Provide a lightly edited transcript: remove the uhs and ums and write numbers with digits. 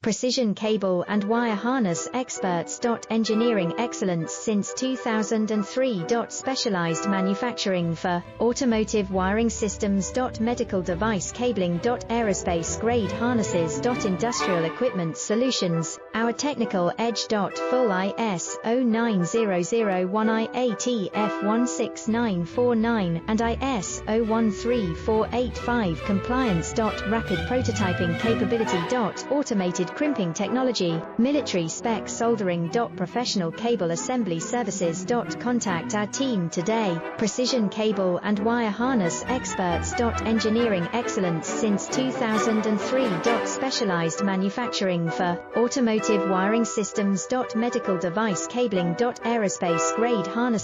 Precision cable and wire harness experts. Engineering excellence since 2003. Specialized manufacturing for automotive wiring systems. Medical device cabling. Aerospace grade harnesses. Industrial equipment solutions. Our technical edge. Full ISO 9001 IATF 16949 and ISO 13485 compliance. Rapid prototyping capability. Automated crimping technology, military spec soldering. Professional cable assembly services. Contact our team today. Precision cable and wire harness experts. Engineering excellence since 2003. Specialized manufacturing for automotive wiring systems. Medical device cabling. Aerospace grade harness